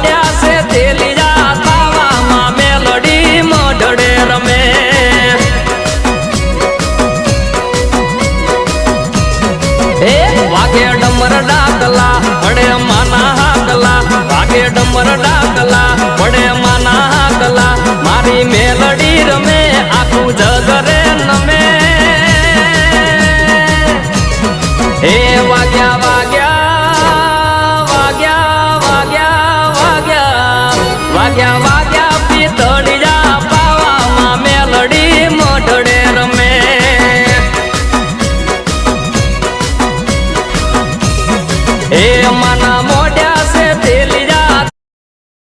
પાડ્યા છે તેલિયા તાવામાં મેલડી મઢડે રમે એ વાગે ડમર ડાકલા વડે માના હાકલા વાગે ડમર ડાકલા